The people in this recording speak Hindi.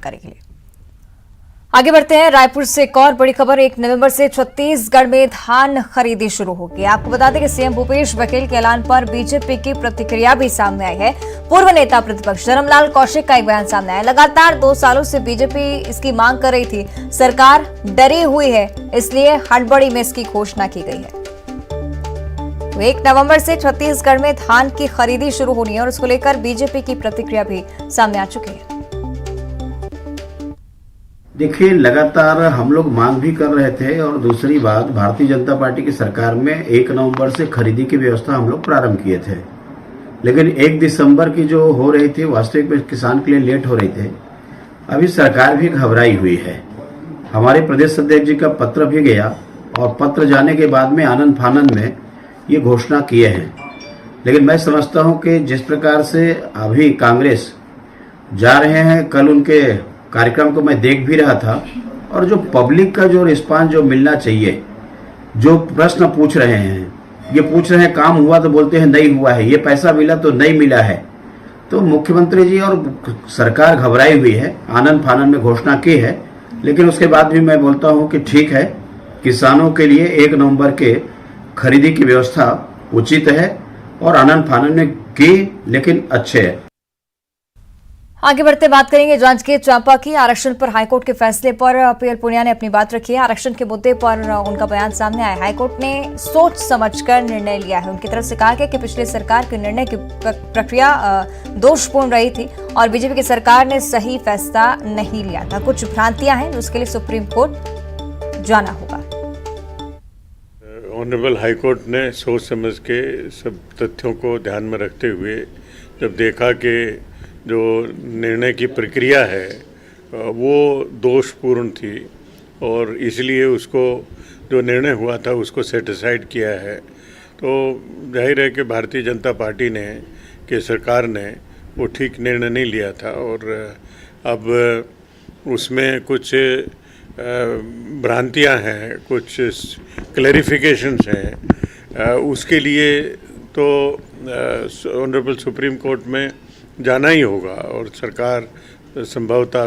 जानकारी के लिए। आगे बढ़ते हैं, रायपुर से एक और बड़ी खबर। 1 नवंबर से छत्तीसगढ़ में धान खरीदी शुरू होगी। आपको बता दें कि सीएम भूपेश बघेल के ऐलान पर बीजेपी की प्रतिक्रिया भी सामने आई है। पूर्व नेता प्रतिपक्ष धर्मलाल कौशिक का एक बयान सामने आया। लगातार 2 सालों से बीजेपी इसकी मांग कर रही थी, सरकार डरी हुई है, इसलिए हड़बड़ी में इसकी घोषणा की गई है। तो 1 नवंबर से छत्तीसगढ़ में धान की खरीदी शुरू होनी है और इसको लेकर बीजेपी की प्रतिक्रिया भी सामने आ चुकी है। देखिए, लगातार हम लोग मांग भी कर रहे थे और दूसरी बात, भारतीय जनता पार्टी की सरकार में 1 नवंबर से खरीदी की व्यवस्था हम लोग प्रारंभ किए थे, लेकिन 1 दिसंबर की जो हो रही थी वास्तविक में किसान के लिए लेट हो रही थे। अभी सरकार भी घबराई हुई है। हमारे प्रदेश अध्यक्ष जी का पत्र भी गया और पत्र जाने के बाद में आनन फानन में ये घोषणा किए हैं। लेकिन मैं समझता हूं कि जिस प्रकार से अभी कांग्रेस जा रहे हैं, कल उनके कार्यक्रम को मैं देख भी रहा था, और जो पब्लिक का जो रिस्पांस जो मिलना चाहिए, जो प्रश्न पूछ रहे हैं, ये पूछ रहे हैं काम हुआ तो बोलते हैं नहीं हुआ है, ये पैसा मिला तो नहीं मिला है। तो मुख्यमंत्री जी और सरकार घबराई हुई है, आनन फानन में घोषणा की है, लेकिन उसके बाद भी मैं बोलता हूं कि ठीक है, किसानों के लिए 1 नवंबर के खरीदी की व्यवस्था उचित है और आनन फानन में की, लेकिन अच्छे है। आगे बढ़ते बात करेंगे जांजगीर चांपा की। आरक्षण पर हाईकोर्ट के फैसले पर पीएल पुनिया ने अपनी बात रखी है। आरक्षण के मुद्दे पर उनका बयान सामने आया। हाईकोर्ट ने सोच समझकर निर्णय लिया है। उनकी तरफ से कहा गया कि पिछले सरकार के निर्णय की प्रक्रिया दोषपूर्ण रही थी और बीजेपी की सरकार ने सही फैसला नहीं लिया था। कुछ भ्रांतियां हैं, उसके लिए सुप्रीम कोर्ट जाना होगा। ऑनरेबल हाईकोर्ट ने सोच समझ के सब तथ्यों को ध्यान में रखते हुए जब देखा कि जो निर्णय की प्रक्रिया है वो दोषपूर्ण थी और इसलिए उसको जो निर्णय हुआ था उसको सेटिसाइड किया है, तो जाहिर है कि भारतीय जनता पार्टी ने कि सरकार ने वो ठीक निर्णय नहीं लिया था और अब उसमें कुछ भ्रांतियां हैं, कुछ क्लैरिफिकेशंस हैं। उसके लिए तो ऑनरेबल सुप्रीम कोर्ट में जाना ही होगा और सरकार संभवतः